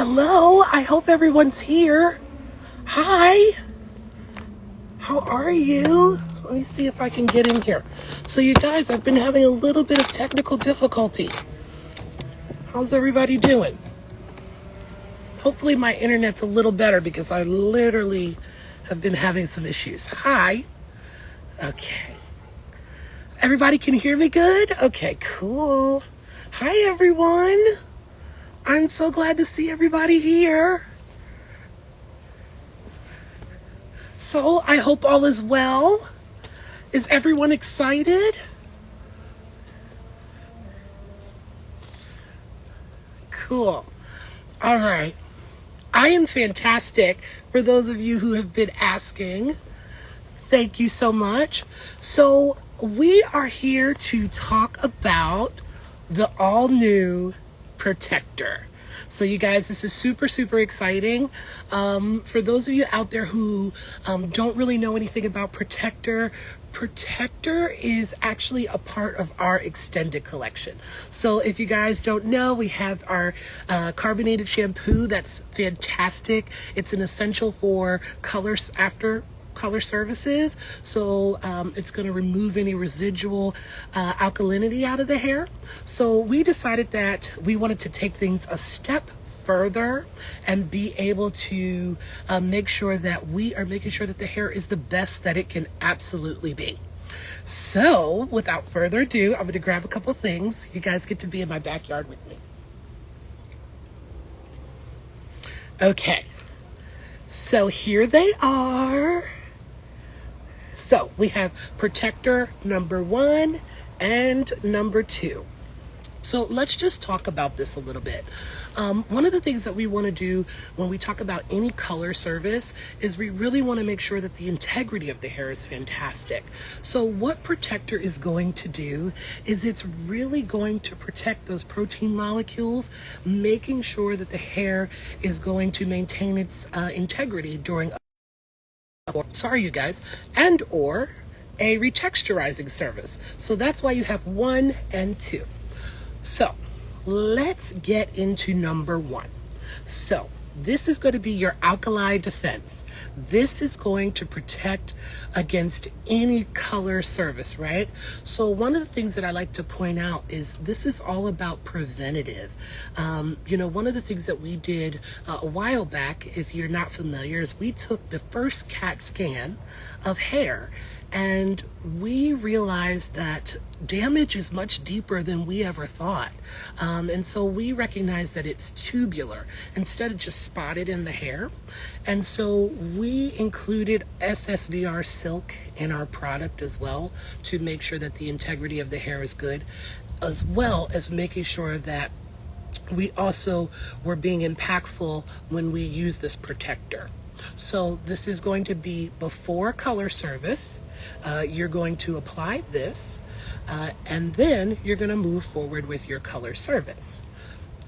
Hello, I hope everyone's here. Hi, how are you? Let me see if I can get in here. So you guys, I've been having a little bit of technical difficulty. How's everybody doing? Hopefully my internet's a little better because I literally have been having some issues. Hi. Okay. Everybody can hear me good? Okay, cool. Hi everyone. I'm so glad to see everybody here. So I hope all is well. Is everyone excited? Cool. All right. I am fantastic. For those of you who have been asking, thank you so much. So we are here to talk about the all new Protector. So you guys, this is super, super exciting. For those of you out there who don't really know anything about Protector is actually a part of our extended collection. So if you guys don't know, we have our carbonated shampoo. That's fantastic. It's an essential for colors after color services. So it's going to remove any residual alkalinity out of the hair. So we decided that we wanted to take things a step further and be able to make sure that we are making sure that the hair is the best that it can absolutely be. So without further ado, I'm going to grab a couple things. You guys get to be in my backyard with me. Okay, so here they are. So we have Protector number 1 and number 2. So let's just talk about this a little bit. One of the things that we want to do when we talk about any color service is we really want to make sure that the integrity of the hair is fantastic. So what Protector is going to do is it's really going to protect those protein molecules, making sure that the hair is going to maintain its integrity during you guys, and or a retexturizing service. So that's why you have 1 and 2. So let's get into number 1. So this is going to be your Alkali Defense. This is going to protect against any color service, right? So one of the things that I like to point out is this is all about preventative. One of the things that we did a while back, if you're not familiar, is we took the first CAT scan of hair, and we realized that damage is much deeper than we ever thought. And so we recognized that it's tubular instead of just spotted in the hair. And so we included SSVR silk in our product as well to make sure that the integrity of the hair is good, as well as making sure that we also were being impactful when we use this Protector. So this is going to be before color service. You're going to apply this, and then you're going to move forward with your color service.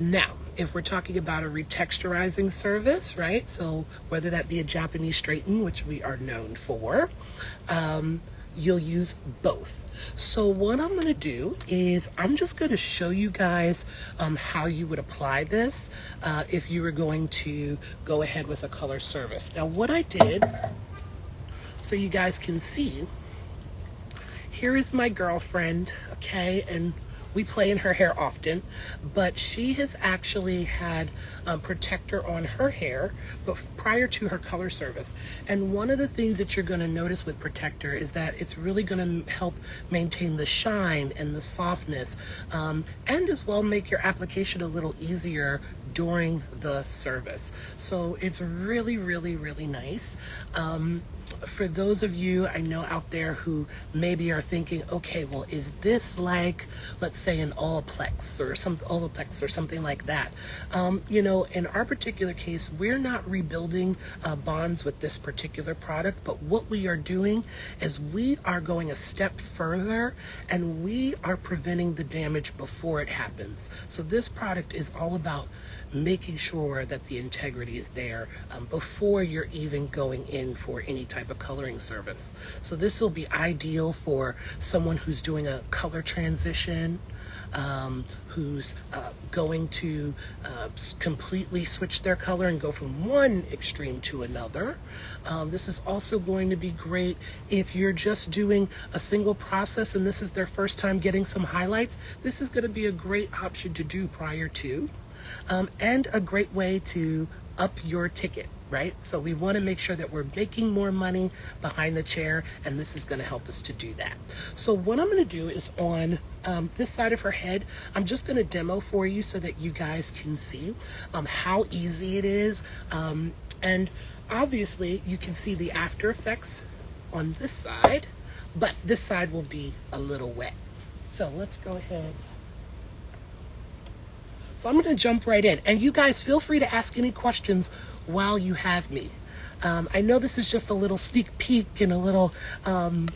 Now, if we're talking about a retexturizing service, right? So whether that be a Japanese straighten, which we are known for, you'll use both. So what I'm going to do is I'm just going to show you guys how you would apply this if you were going to go ahead with a color service. Now what I did, so you guys can see, here is my girlfriend, okay, and we play in her hair often, but she has actually had Protector on her hair but prior to her color service. And one of the things that you're going to notice with Protector is that it's really going to help maintain the shine and the softness, and as well make your application a little easier during the service. So it's really, really, really nice. For those of you I know out there who maybe are thinking, okay, well, is this like, let's say, an Olaplex or something like that? In our particular case, we're not rebuilding bonds with this particular product, but what we are doing is we are going a step further and we are preventing the damage before it happens. So this product is all about making sure that the integrity is there before you're even going in for any type of coloring service. So this will be ideal for someone who's doing a color transition, who's going to completely switch their color and go from one extreme to another. This is also going to be great if you're just doing a single process and this is their first time getting some highlights. This is going to be a great option to do prior to, and a great way to up your ticket, right? So we want to make sure that we're making more money behind the chair, and this is going to help us to do that. So what I'm going to do is on this side of her head, I'm just going to demo for you so that you guys can see how easy it is. And obviously you can see the after effects on this side, but this side will be a little wet. So let's go ahead. So I'm going to jump right in, and you guys feel free to ask any questions while you have me. I know this is just a little sneak peek and a little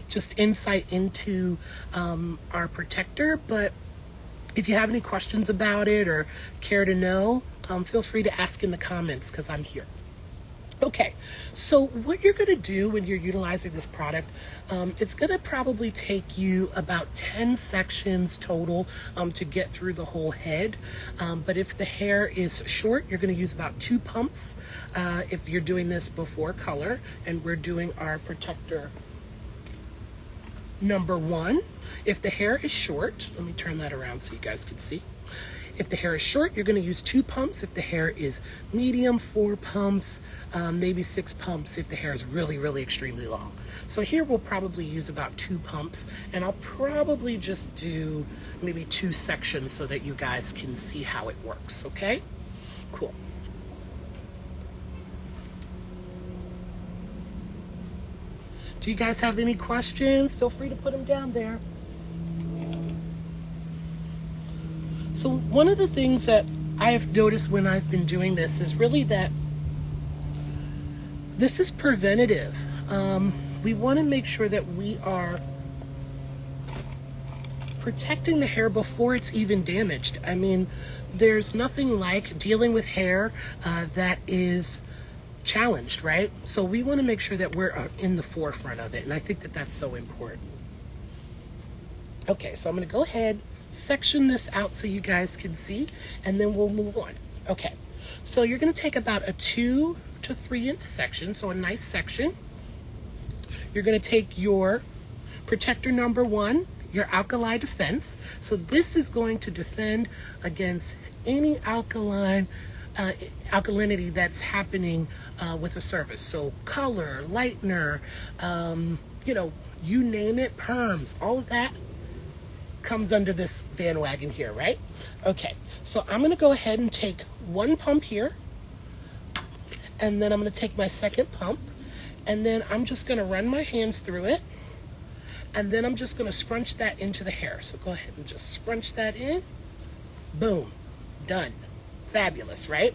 just insight into our protector, but if you have any questions about it or care to know, feel free to ask in the comments because I'm here. Okay, so what you're going to do when you're utilizing this product, it's going to probably take you about 10 sections total to get through the whole head. But if the hair is short, you're going to use about 2 pumps if you're doing this before color. And we're doing our protector number 1. If the hair is short, let me turn that around so you guys can see. If the hair is short, you're going to use 2 pumps. If the hair is medium, 4 pumps, maybe 6 pumps if the hair is really, really extremely long. So here we'll probably use about 2 pumps, and I'll probably just do maybe 2 sections so that you guys can see how it works, okay? Cool. Do you guys have any questions? Feel free to put them down there. So one of the things that I have noticed when I've been doing this is really that this is preventative. We want to make sure that we are protecting the hair before it's even damaged. I mean, there's nothing like dealing with hair that is challenged, right? So we want to make sure that we're in the forefront of it, and I think that that's so important. Okay, so I'm going to go ahead, section this out so you guys can see, and then we'll move on. Okay, so you're going to take about a 2 to 3 inch section, so a nice section. You're going to take your protector number 1, your Alkali Defense. So this is going to defend against any alkalinity that's happening with a surface. So color, lightener, you know, you name it, perms, all of that comes under this bandwagon here, right? Okay, so I'm going to go ahead and take 1 pump here, and then I'm going to take my 2nd pump, and then I'm just going to run my hands through it, and then I'm just going to scrunch that into the hair. So go ahead and just scrunch that in. Boom, done. Fabulous, right?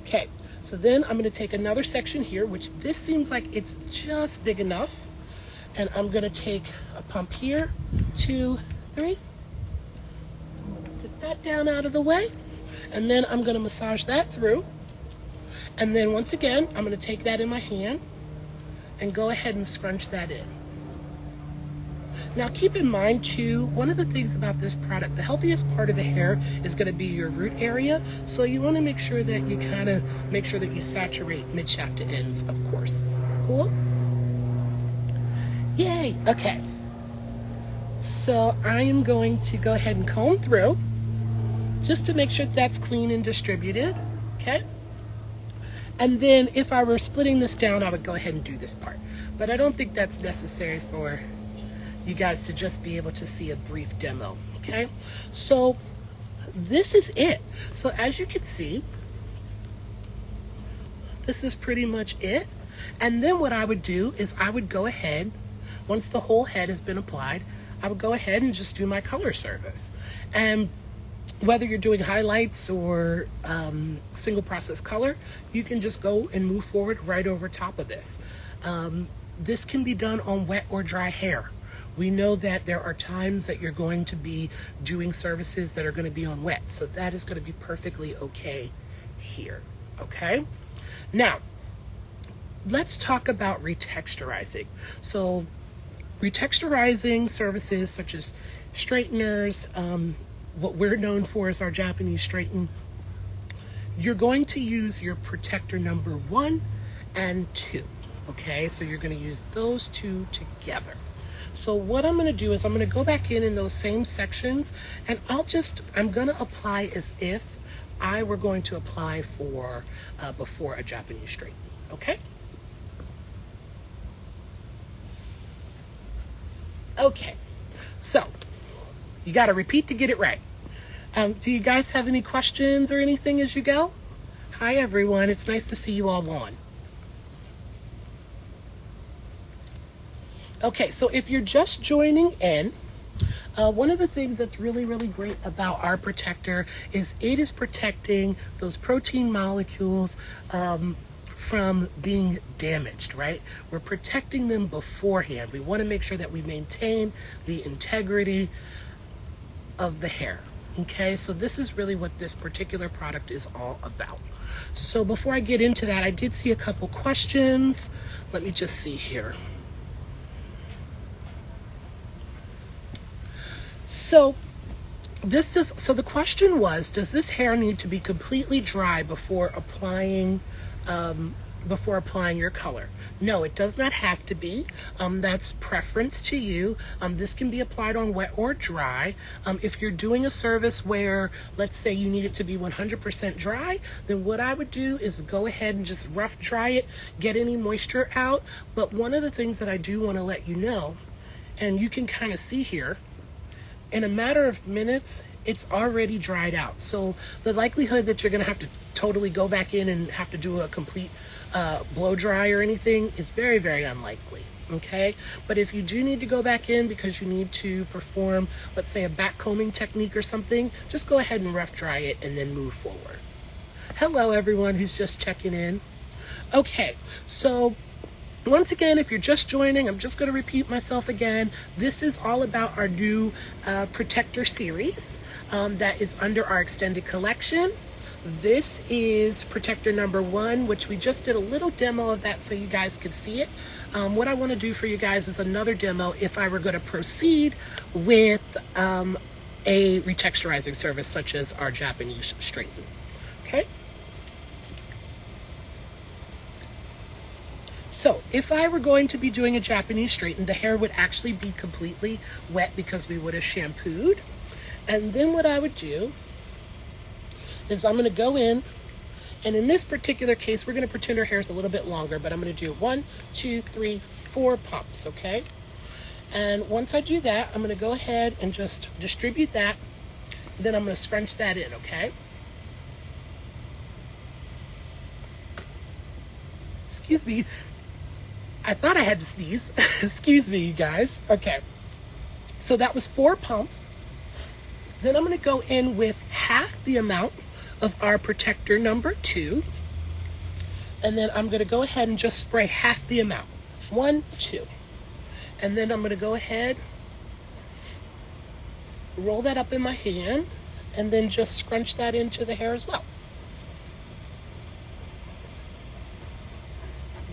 Okay, so then I'm going to take another section here, which this seems like it's just big enough, and I'm going to take a pump here, 2, 3. I'm going to sit that down out of the way, and then I'm going to massage that through, and then once again I'm going to take that in my hand and go ahead and scrunch that in. Now keep in mind too, one of the things about this product, the healthiest part of the hair is going to be your root area, so you want to make sure that you kind of make sure that you saturate mid-shaft to ends, of course. Cool? Yay! Okay. So I am going to go ahead and comb through just to make sure that's clean and distributed. Okay? And then if I were splitting this down, I would go ahead and do this part. But I don't think that's necessary for you guys to just be able to see a brief demo. Okay? So this is it. So as you can see, this is pretty much it. And then what I would do is I would go ahead, once the whole head has been applied, I would go ahead and just do my color service. And whether you're doing highlights or single process color, you can just go and move forward right over top of this. This can be done on wet or dry hair. We know that there are times that you're going to be doing services that are going to be on wet, so that is going to be perfectly okay here. Okay? Now, let's talk about retexturizing. So retexturizing services such as straighteners, what we're known for as our Japanese straighten, you're going to use your protector number 1 and 2. Okay, so you're going to use those two together. So what I'm going to do is I'm going to go back in those same sections, and I'm going to apply as if I were going to apply for before a Japanese straighten. Okay? Okay, so you got to repeat to get it right. Do you guys have any questions or anything as you go? Hi everyone, it's nice to see you all on. Okay, so if you're just joining in, one of the things that's really, really great about our protector is it is protecting those protein molecules from being damaged, right? We're protecting them beforehand. We want to make sure that we maintain the integrity of the hair. Okay, so this is really what this particular product is all about. So before I get into that, I did see a couple questions. Let me just see here. So the question was, does this hair need to be completely dry before applying your color? No, it does not have to be. That's preference to you. This can be applied on wet or dry. If you're doing a service where, let's say you need it to be 100% dry, then what I would do is go ahead and just rough dry it, get any moisture out. But one of the things that I do want to let you know, and you can kind of see here, in a matter of minutes, it's already dried out. So the likelihood that you're going to have to totally go back in and have to do a complete blow dry or anything is very, very unlikely. Okay, but if you do need to go back in because you need to perform, let's say, a back combing technique or something, just go ahead and rough dry it and then move forward. Hello everyone who's just checking in. Okay, so once again, if you're just joining, I'm just going to repeat myself again. This is all about our new protector series that is under our extended collection. This is protector number 1, which we just did a little demo of that so you guys could see it. What I want to do for you guys is another demo if I were going to proceed with a retexturizing service such as our Japanese straighten. Okay? So if I were going to be doing a Japanese straighten, the hair would actually be completely wet because we would have shampooed. And then what I would do is I'm going to go in, and in this particular case, we're going to pretend our hair is a little bit longer, but I'm going to do 1, 2, 3, 4 pumps, okay? And once I do that, I'm going to go ahead and just distribute that. Then I'm going to scrunch that in, okay? Excuse me. I thought I had to sneeze. Excuse me, you guys. Okay. So that was 4 pumps. Then I'm going to go in with half the amount of our protector number 2. And then I'm going to go ahead and just spray half the amount. 1, 2. And then I'm going to go ahead, roll that up in my hand, and then just scrunch that into the hair as well.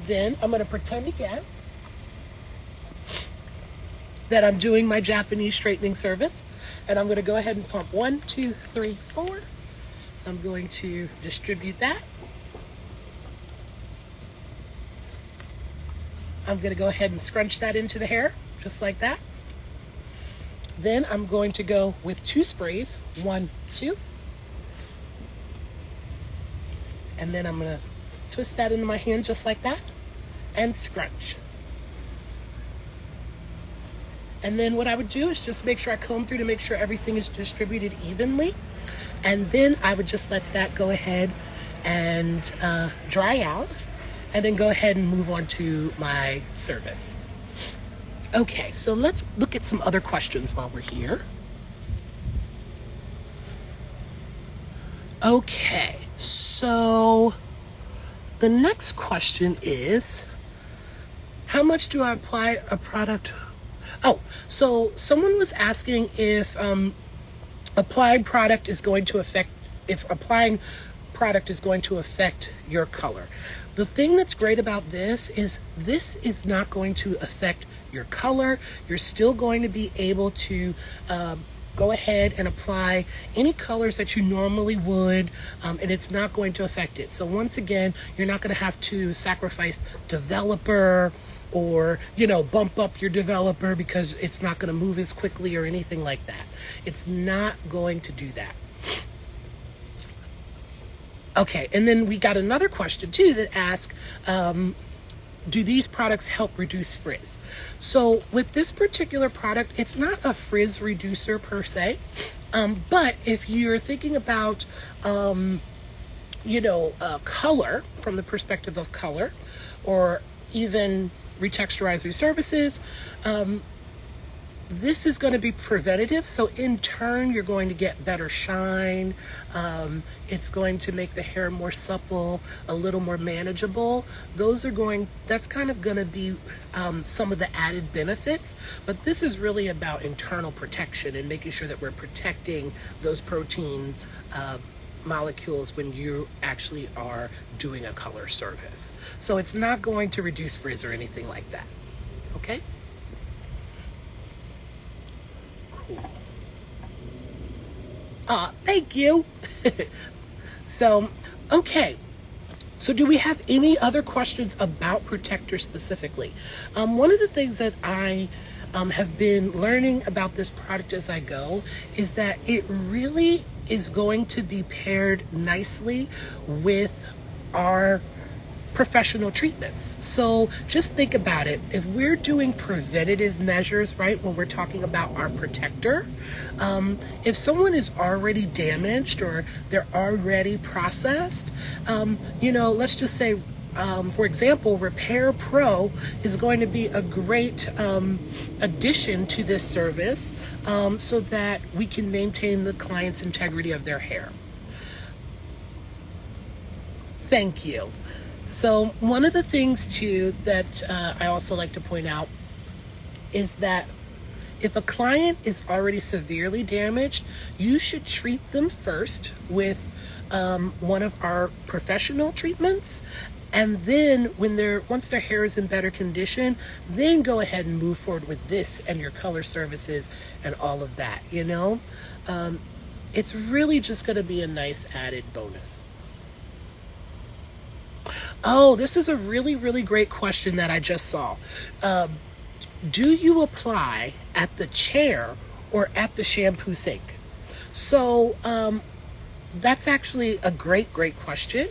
Then I'm going to pretend again that I'm doing my Japanese straightening service, and I'm going to go ahead and pump 1, 2, 3, 4. I'm going to distribute that. I'm going to go ahead and scrunch that into the hair, just like that. Then I'm going to go with 2 sprays, 1, 2. And then I'm going to twist that into my hand just like that and scrunch. And then what I would do is just make sure I comb through to make sure everything is distributed evenly. And then I would just let that go ahead and dry out, and then go ahead and move on to my service. Okay, so let's look at some other questions while we're here. Okay, so the next question is, how much do I apply a product? Oh, so someone was asking if applying product is going to affect your color. The thing that's great about this is not going to affect your color. You're still going to be able to go ahead and apply any colors that you normally would, and it's not going to affect it. So once again, you're not going to have to sacrifice developer or, bump up your developer because it's not going to move as quickly or anything like that. It's not going to do that. Okay, and then we got another question too that asks, do these products help reduce frizz? So with this particular product, it's not a frizz reducer per se, but if you're thinking about, color from the perspective of color, or even retexturizing services, this is going to be preventative, so in turn you're going to get better shine. It's going to make the hair more supple, a little more manageable. That's kind of going to be some of the added benefits, but this is really about internal protection and making sure that we're protecting those protein molecules when you actually are doing a color service. So it's not going to reduce frizz or anything like that. Okay? Thank you. So, okay. So do we have any other questions about Protector specifically? One of the things that I have been learning about this product as I go is that it really is going to be paired nicely with our professional treatments. So just think about it. If we're doing preventative measures, right, when we're talking about our protector, if someone is already damaged or they're already processed, let's just say, for example, Repair Pro is going to be a great addition to this service, so that we can maintain the client's integrity of their hair. Thank you. So one of the things too that I also like to point out is that if a client is already severely damaged, you should treat them first with one of our professional treatments, and then once their hair is in better condition, then go ahead and move forward with this and your color services and all of that. It's really just going to be a nice added bonus. Oh, this is a really, really great question that I just saw. Do you apply at the chair or at the shampoo sink? So that's actually a great, great question.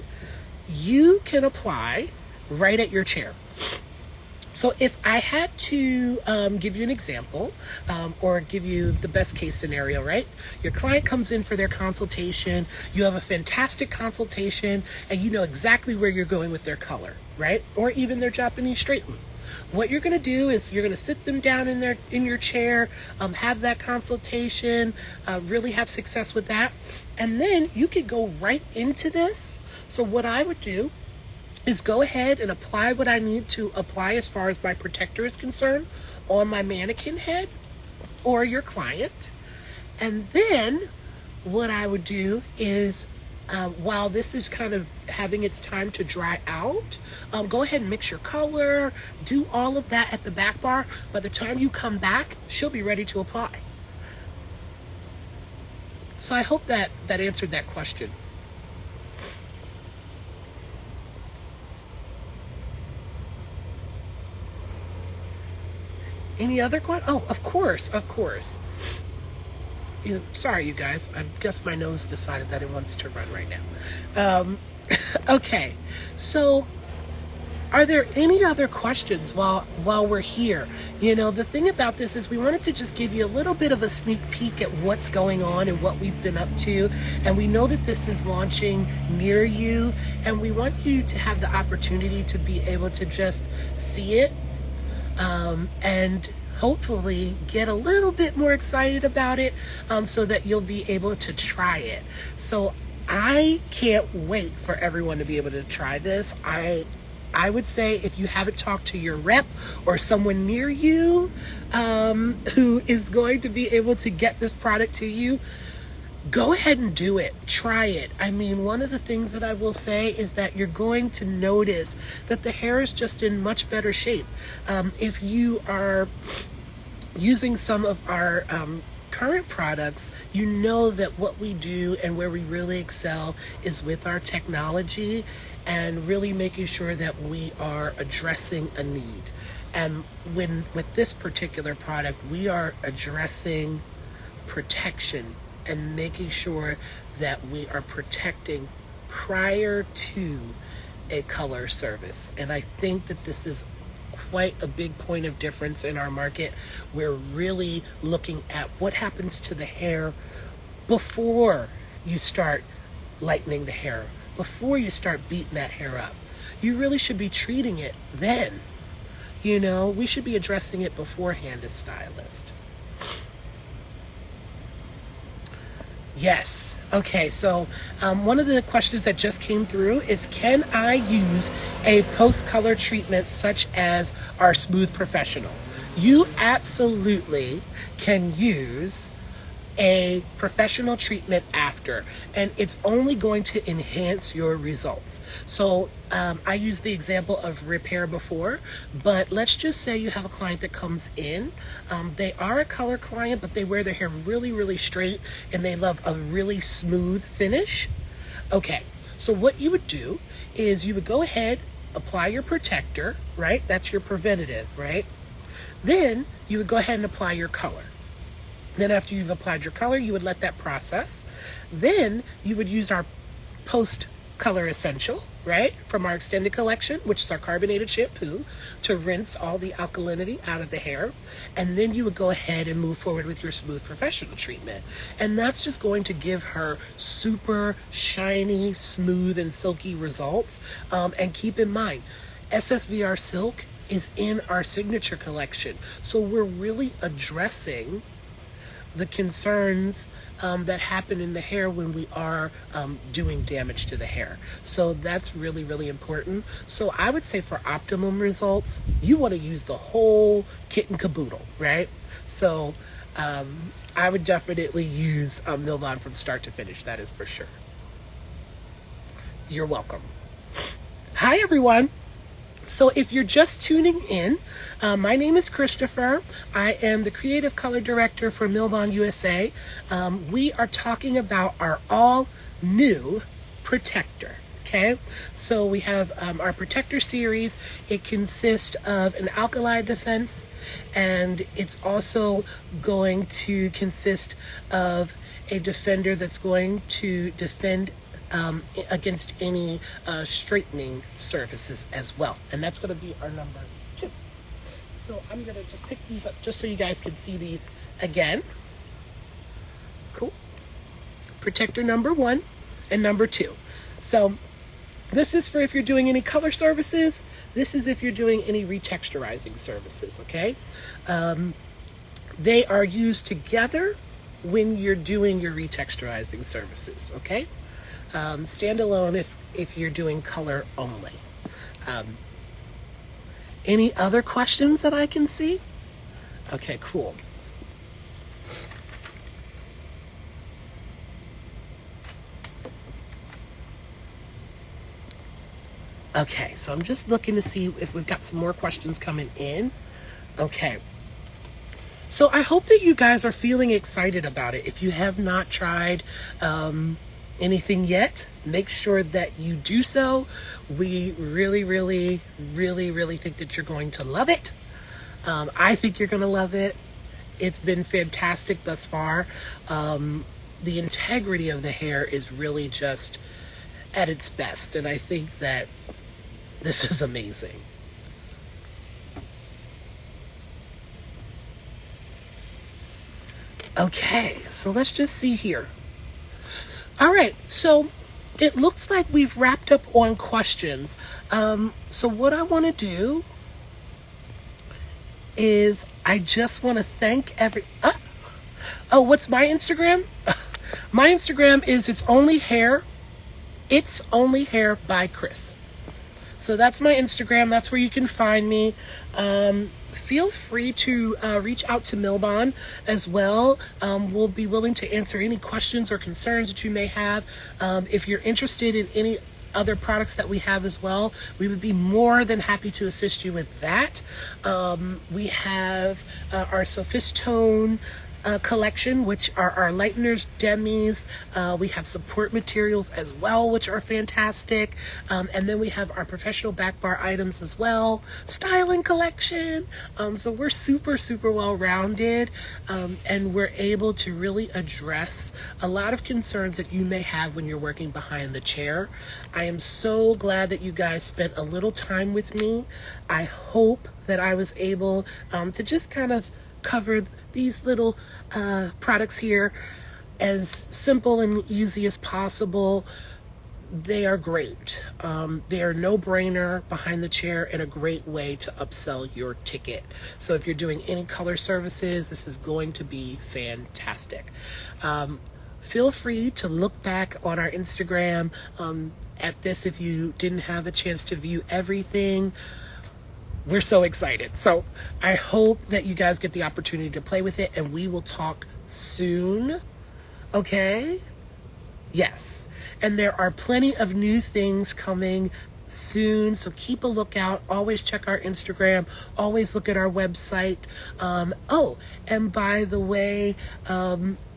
You can apply right at your chair. So if I had to give you an example, or give you the best case scenario, right? Your client comes in for their consultation, you have a fantastic consultation, and you know exactly where you're going with their color, right? Or even their Japanese straighten. What you're going to do is you're going to sit them down in your chair, have that consultation, really have success with that, and then you could go right into this. So what I would do is go ahead and apply what I need to apply as far as my protector is concerned on my mannequin head or your client. And then what I would do is, while this is kind of having its time to dry out, go ahead and mix your color, do all of that at the back bar. By the time you come back, she'll be ready to apply. So I hope that answered that question. Any other question? Oh, of course. Sorry, you guys. I guess my nose decided that it wants to run right now. Okay, so are there any other questions while we're here? The thing about this is we wanted to just give you a little bit of a sneak peek at what's going on and what we've been up to. And we know that this is launching near you, and we want you to have the opportunity to be able to just see it, and hopefully get a little bit more excited about it, so that you'll be able to try it. So I can't wait for everyone to be able to try this. I would say if you haven't talked to your rep or someone near you who is going to be able to get this product to you, go ahead and do it. Try it. I mean, one of the things that I will say is that you're going to notice that the hair is just in much better shape. If you are using some of our current products, you know that what we do and where we really excel is with our technology and really making sure that we are addressing a need. And with this particular product, we are addressing protection and making sure that we are protecting prior to a color service. And I think that this is quite a big point of difference in our market. We're really looking at what happens to the hair before you start lightening the hair, before you start beating that hair up. You really should be treating it then. You know, we should be addressing it beforehand as stylists. Yes. Okay, so one of the questions that just came through is, can I use a post-color treatment such as our Smooth Professional? You absolutely can use a professional treatment after, and it's only going to enhance your results. So I used the example of repair before, but let's just say you have a client that comes in, they are a color client, but they wear their hair really, really straight and they love a really smooth finish. Okay, so what you would do is you would go ahead, apply your protector, right? That's your preventative, right? Then you would go ahead and apply your color. Then after you've applied your color, you would let that process. Then you would use our post-color essential, right, from our extended collection, which is our carbonated shampoo, to rinse all the alkalinity out of the hair. And then you would go ahead and move forward with your Smooth Professional treatment. And that's just going to give her super shiny, smooth, and silky results. And keep in mind, SSVR Silk is in our signature collection. So we're really addressing the concerns that happen in the hair when we are doing damage to the hair. So that's really, really important. So I would say for optimum results, you want to use the whole kit and caboodle, right? So I would definitely use Milbon from start to finish, that is for sure. You're welcome. Hi, everyone. So if you're just tuning in, my name is Christopher. I am the Creative Color Director for Milbon USA. We are talking about our all-new Protector, okay? So we have our Protector series. It consists of an Alkali Defense, and it's also going to consist of a defender that's going to defend against any straightening surfaces as well. And that's going to be our number 2. So I'm going to just pick these up just so you guys can see these again. Cool. Protector number 1 and number 2. So this is for if you're doing any color services. This is if you're doing any retexturizing services, okay? They are used together when you're doing your retexturizing services, okay? Standalone if you're doing color only. Any other questions that I can see? Okay, cool. Okay, so I'm just looking to see if we've got some more questions coming in. Okay. So I hope that you guys are feeling excited about it. If you have not tried anything yet, make sure that you do so. We really, really, really, really think that you're going to love it. I think you're going to love it. It's been fantastic thus far. The integrity of the hair is really just at its best, and I think that this is amazing. Okay, so let's just see here. All right, so it looks like we've wrapped up on questions. So what I want to do is I just want to thank oh, what's my Instagram? My Instagram is It's Only Hair by Chris. So that's my Instagram. That's where you can find me. Feel free to reach out to Milbon as well. We'll be willing to answer any questions or concerns that you may have. If you're interested in any other products that we have as well, we would be more than happy to assist you with that. We have our Sophistone collection, which are our lighteners, demis. We have support materials as well, which are fantastic. And then we have our professional back bar items as well. Styling collection. So we're super, super well rounded. And we're able to really address a lot of concerns that you may have when you're working behind the chair. I am so glad that you guys spent a little time with me. I hope that I was able to just kind of cover these little products here as simple and easy as possible. They are great. They are no-brainer behind the chair and a great way to upsell your ticket. So if you're doing any color services, this is going to be fantastic. Feel free to look back on our Instagram at this if you didn't have a chance to view everything. We're so excited. So I hope that you guys get the opportunity to play with it, and we will talk soon. Okay? Yes. And there are plenty of new things coming soon, so keep a lookout. Always check our Instagram. Always look at our website. Oh, and by the way,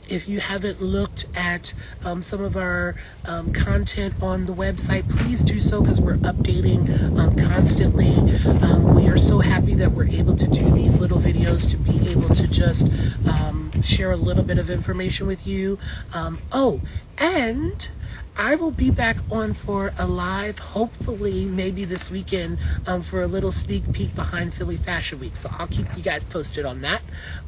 if you haven't looked at some of our content on the website, please do so, because we're updating constantly. We are so happy that we're able to do these little videos to be able to just share a little bit of information with you. Oh, and I will be back on for a live, hopefully maybe this weekend, for a little sneak peek behind Philly Fashion Week. So I'll keep you guys posted on that.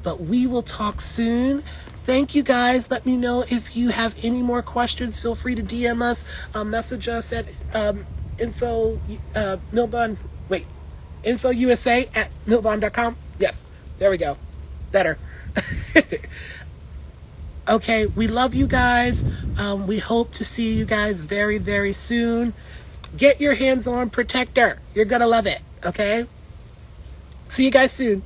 But we will talk soon. Thank you guys. Let me know if you have any more questions. Feel free to DM us, message us at infousa@milbon.com. Yes, there we go. Better. Okay, we love you guys. We hope to see you guys very, very soon. Get your hands on Protector. You're going to love it, okay? See you guys soon.